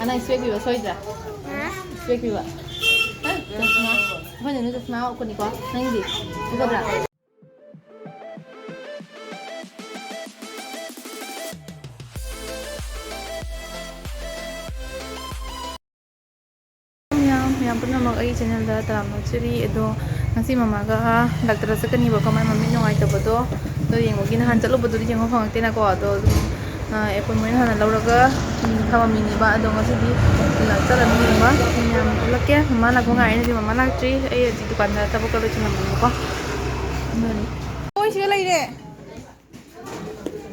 Ana sürekli soyacak. Sürekli var. Hadi ne tasma o kuni ko. Nanti. Bu kadar. Yang pernah mag-ay channel da taram no chiri edo nasi mama ga doctor sa kani ba kamay mami no ay tabado do yang mo ginahan chalo bado di yang phang tena ko do appointment hana lauraga thama mini ba ado ngasi di la chara ni ba yang lakke mama na ko ngai ni mama na tri ai di dukan da tabu ka lo china mo ko oi sila lai de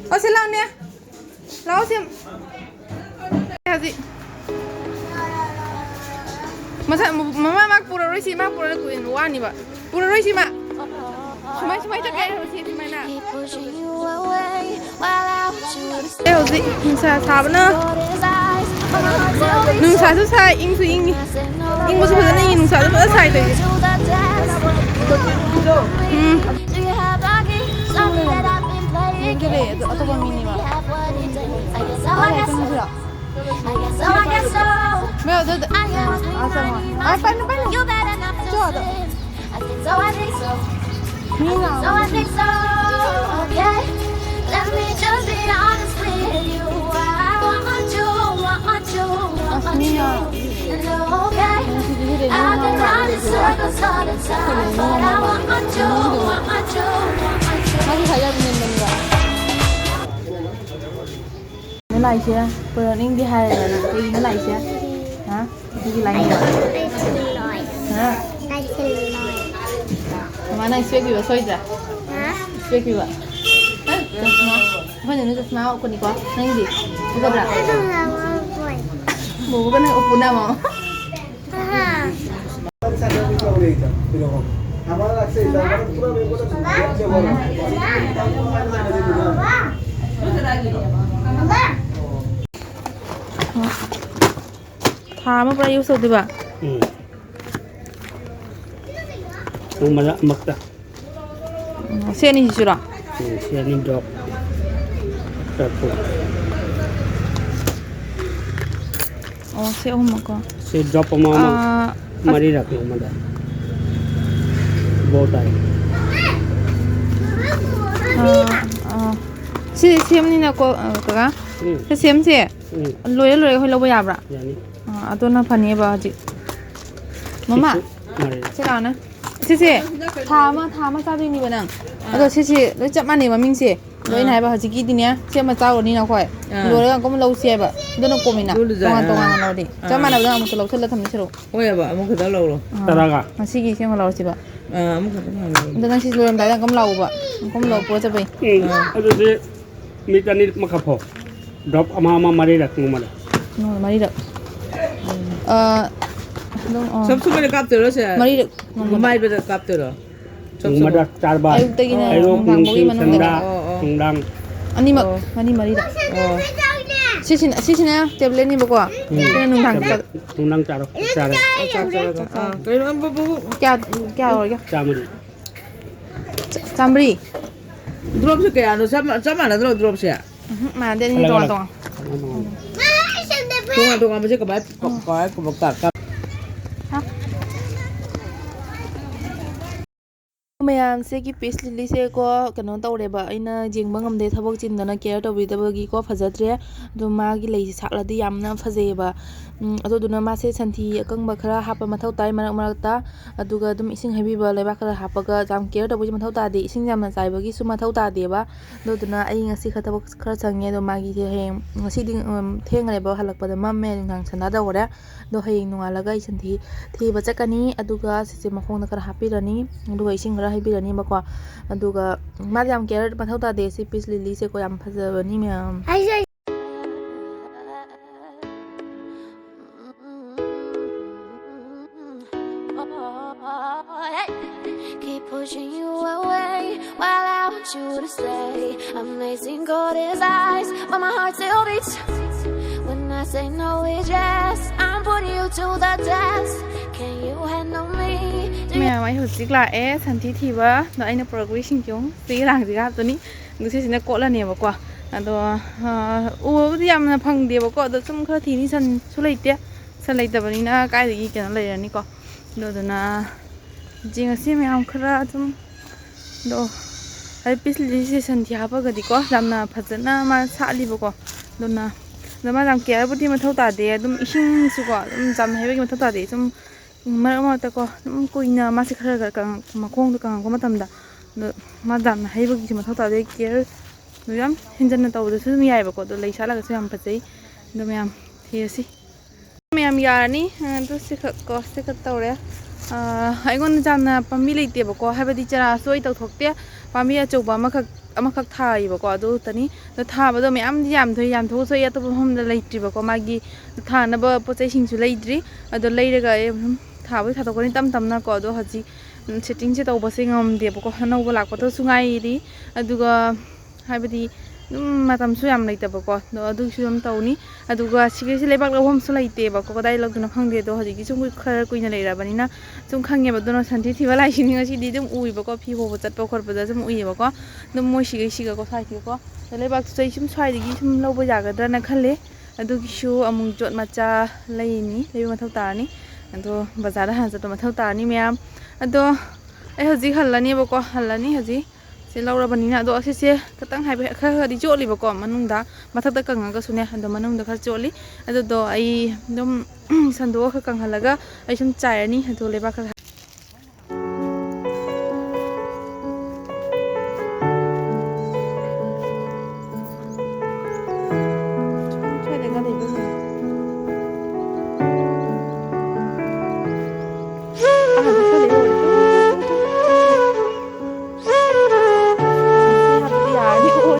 o sila ne lao sim haji masa mama mak pura roi si mak pura ku in wani ba pura roi si mak semai tak kayak roi si semai nak eh zi nusa sabna nusa tu sai ing su ing ing bu su na ing nusa tu sai de gede atau apa mini ba I guess so. Meu Deus. Ai, vai, You better not Joda. I think so. Mina. So I think so. Okay. Let me just be honest with you. I want you. Okay. I can run in circles all the time, but I want you. Lagi saya benar enggak? Lại chưa? Bữa ninh đi hai rồi nè, đi nó lại chưa? Hả? Đi lại nhiều. Hả? Mà này xuyên kiểu xoay ra? Hả? Xuyên kiểu ạ? Hả? Thôi giờ nóจะมาคนดีกว่านั่งดิกูกับหลังหมูก็นั่งอบอุ่นนะหมอThama pernah use itu ba? Umala makta. Siya ni sisura. Siya ni drop. Tapo. Oh, siya umako. Siya drop mama. Mari rak umala. Botai. Siya ni na ko kaga? Siya siya. Loy hoi lo ba yabra? Yani. Ato na pani ba ji. Mama. Sila na. Sisi. Thama sa ding ni ba nang. Ato sisi lo chap mani ma ming si. Lo nai ba haji ki di nia. Sia ma chao ni na khoi. Lo le ko ma lo sia ba. Do no ko mi na. Tongan lo di. Chap ma na ba mo lo thel la tham ni chro. Oi ba mo ka lo lo. Taraga. Masi ki sia ma lo si ba. Mo ka lo. Do na si lo dai kam lo ba. Kom lo po cha bai. Ato de mi tani makapho. Drop ama mari rak umala. No mari rak. Sab su mere kap tero se. Mari rak. Mumbai be kap tero. Umada 4 bar. Ayuk tagi na. Ayuk nung sanda. Tungdang. Ani mari rak. Sisi na table ni ba ko? Kaya nung thang. Tungdang charo. Kya ho gaya? Chamari. Chambri. Drop se kaya no sama na drop se. Mà đây ni to. Tunga ba se ka ba ko ka. Mayam se ki peace lily se ko kano tawre ba aina jingba ngamde thabak chindana care tawidabagi ko phajatre do ma gi lei sakladi yamna phaje ba ado duna ma se santhi akangba khara hapa mathau tai marak marakta aduga dum ising hebi ba leba khara hapaga jam care tawbi mathau ta de ising jamna chaibagi su mathau ta de ba do duna ai ngasi khatabak khara changye do ma gi he ngasi ding thengre ba halakpa da mamme nang sana da ora do hayeng nungalaga isanthi thiba chakani aduga sise makhong na khara hapirani aduga ising khara hapirani ba ko aduga ma jam care mathau ta de se peace lily se ko yam phajabani myam Keep pushing you away while I want you to stay. Amazing gold his eyes, but my heart still beats. When I say no, it's yes. I'm putting you to the test. Can you handle me? Mẹ mày hồi xích lại é thành tí thì vợ nó anh nó progression chúng tí làng gì gặp tôi ní người sẽ xin nó cỗ là niềm qua ꯑꯗꯣ ꯎꯕꯕꯨꯗꯤ ꯌꯥꯝꯅ ꯐꯪꯗꯦꯕꯀꯣ ꯑꯗꯣ ꯁꯨꯝ ꯈꯔ ꯊꯤꯅꯤ ꯁꯟꯁꯨ ꯂꯩꯇꯦ ꯁꯟ ꯂꯩꯇꯕꯅꯤꯅ ꯀꯥꯏꯗꯒꯤ ꯀꯩꯅꯣ ꯂꯩꯔꯅꯤꯀꯣ ꯑꯗꯨꯗꯨꯅ ꯌꯦꯟ ꯑꯁꯤ ꯃꯌꯥꯝ ꯈꯔ ꯑꯗꯨꯝ ꯑꯗꯣ ꯍꯥꯏꯗꯤ ꯄꯤꯁꯂꯤꯁꯦ ꯁꯟꯊꯤ ꯍꯥꯞꯄꯒꯗꯤꯀꯣ ꯌꯥꯝꯅ ꯐꯖꯅ ꯃꯥ ꯁꯥꯠꯂꯤꯕꯀꯣ ꯑꯗꯨꯅ ꯑꯗꯣ ꯃꯥ ꯌꯥꯝ ꯀꯦꯌꯔꯕꯨꯗꯤ ꯃꯊꯧ ꯇꯥꯗꯦ ꯑꯗꯨꯝ ꯏꯁꯤꯡꯁꯨꯀꯣ ꯑꯗꯨꯝ ꯆꯥꯝ ꯍꯩꯕꯒꯤ ꯃꯊꯧ ꯇꯥꯗꯦ ꯁꯨꯝ ꯃꯔꯛ ꯃꯔꯛꯇꯀꯣ ꯑꯗꯨꯝ ꯀꯨꯏꯅ ꯃꯥꯁꯦ ꯈꯔ ꯃꯈꯣꯡꯗꯣ ꯀꯪꯉꯛꯄ ꯃꯇꯝꯗ ꯑꯗꯣ ꯃꯥ ꯌꯥꯝꯅ ꯍꯩꯕꯒꯤꯁꯨ ꯃꯊꯧ ꯇꯥꯗꯦ ꯀꯦꯌꯔ ꯑꯗꯨ ꯌꯥꯝ ꯍꯦꯟꯖꯟꯅ ꯇꯧꯕꯗꯁꯨ ꯑꯗꯨꯝ ꯌꯥꯏꯕꯀꯣ ꯑꯗꯣ ꯂꯩ ꯁꯥꯠꯂꯒꯁꯨ ꯌꯥꯝ ꯐꯖꯩ ꯑꯗꯣ ꯃꯌꯥꯝ ꯊꯤꯔꯁꯤ ꯃꯌꯥꯝ ꯌꯥꯔꯅꯤ ꯑꯗꯨ ꯁꯤꯈꯛ ꯇꯧꯔꯦ ꯑꯩꯉꯣꯟꯗ ꯌꯥꯝꯅ ꯄꯥꯝꯕꯤ ꯂꯩꯇꯦꯕꯀꯣ ꯍꯥꯏꯕꯗꯤ ꯆꯔꯥꯁꯨ ꯑꯩ ꯇꯧꯊꯣꯛꯇꯦ ꯄꯥꯝꯕꯤ ꯑꯆꯧꯕ ꯑꯃꯈꯛ ꯊꯥꯏꯌꯦꯕꯀꯣ ꯑꯗꯨꯇꯅꯤ ꯑꯗꯣ ꯊꯥꯕꯗꯣ ꯃꯌꯥꯝꯗꯤ ꯌꯥꯝꯊꯣꯛꯑꯁꯨ ꯑꯩ ꯑꯇꯣꯞꯄ ꯃꯐꯝꯗ ꯂꯩꯇ꯭ꯔꯤꯕꯀꯣ ꯃꯥꯒꯤ ꯊꯥꯅꯕ ꯄꯣꯠ ꯆꯩꯁꯤꯡꯁꯨ ꯂꯩꯇ꯭ꯔꯤ ꯑꯗꯣ ꯂꯩꯔꯒ ꯑꯩ ꯑꯗꯨꯝ ꯊꯥꯕꯨꯗꯤ ꯊꯥꯗꯣꯛꯀꯅꯤ ꯇꯞ ꯇꯞꯅꯀꯣ ꯑꯗꯣ ꯍꯧꯖꯤꯛ ꯁꯦꯠꯇꯤꯡꯁꯦ ꯇꯧꯕꯁꯦ ꯉꯝꯗꯦꯕꯀꯣ ꯑꯅꯧꯕ ꯂꯥꯛꯄꯗꯁꯨ ꯉꯥꯏꯔꯤ ꯑꯗꯨꯒ ꯍꯥꯏꯕꯗꯤ ꯑꯗꯨꯝ ꯃꯇꯝꯁꯨ ꯌꯥꯝ ꯂꯩꯇꯕꯀꯣ ꯑꯗꯣ ꯑꯗꯨꯒꯤꯁꯨ ꯑꯗꯨꯝ ꯇꯧꯅꯤ ꯑꯗꯨꯒ ꯁꯤꯒꯤꯁꯤ ꯂꯩꯕꯥꯛ ꯂꯧꯐꯝꯁꯨ ꯂꯩꯇꯦꯕꯀꯣ ꯀꯗꯥꯏ ꯂꯧꯗꯣꯏꯅꯣ ꯈꯪꯗꯦ ꯑꯗꯣ ꯍꯧꯖꯤꯛꯀꯤ ꯁꯨꯝ ꯈꯔ ꯀꯨꯏꯅ ꯂꯩꯔꯕꯅꯤ나 ꯁꯨꯝ ꯈꯪꯉꯦꯕ ꯑꯗꯨꯅ ꯁꯟꯊꯤ ꯊꯤꯕ ꯂꯥꯛꯏꯁꯤꯅꯤ ꯉꯁꯤꯗꯤ ꯑꯗꯨꯝ ꯎꯏꯕꯀꯣ ꯐꯤ ꯍꯣꯕ ꯆꯠꯄ ꯈꯣꯠꯄꯗ ꯁꯨꯝ ꯎꯏꯌꯦꯕꯀꯣ ꯑꯗꯨꯝ ꯃꯣꯏ ꯁꯤꯒꯀꯣ ꯁ꯭ꯋꯥꯏꯁꯤꯒꯀꯣ ꯂꯩꯕꯥꯛꯇꯨꯁꯨ ꯑꯩ ꯁꯨꯝ ꯁ꯭ꯋꯥꯏꯗꯒꯤ ꯁꯨꯝ ꯂꯧꯕ ꯌꯥꯒꯗ꯭ꯔꯅ ꯈꯜꯂꯦ ꯑꯗꯨꯒꯤꯁꯨ ꯑꯃꯨꯛ ꯖꯣꯠ ꯃꯆꯥ ꯂꯩꯕ ꯃꯊꯧ ꯇꯥꯔꯅꯤ ꯑꯗꯣ ꯕꯖꯥꯔꯗ ꯍꯥꯟꯅ ꯆꯠꯄ ꯃꯊꯧ ꯇꯥꯔꯅꯤ ꯃꯌꯥꯝ ꯑꯗꯣ ꯑꯩ ꯍꯧꯖꯤꯛ ꯍꯜꯂꯅꯦꯕꯀꯣ ꯍꯧꯖꯤꯛ ꯁꯤ ꯂꯧꯔꯕꯅꯤꯅ ꯑꯗꯣ ꯑꯁꯤꯁꯦ ꯈꯤꯇꯪ ꯍꯥꯏꯕ ꯈꯔꯗꯤ ꯆꯣꯠꯂꯤꯕꯀꯣ ꯃꯅꯨꯡꯗ ꯃꯊꯛꯇ ꯀꯪꯉꯒꯁꯨꯅꯦ ꯑꯗꯣ ꯃꯅꯨꯡꯗꯈꯔ ꯆꯣꯠꯂꯤ ꯑꯗꯨꯗꯣ ꯑꯩ ꯑꯗꯨꯝ ꯁꯟꯗꯣꯛꯑ ꯈꯔ ꯀꯪꯍꯜꯂꯒ ꯑꯩ ꯁꯨꯝ ꯆꯥꯏꯔꯅꯤ ꯑꯗꯣ ꯂꯩꯕꯥꯛ ꯈꯔ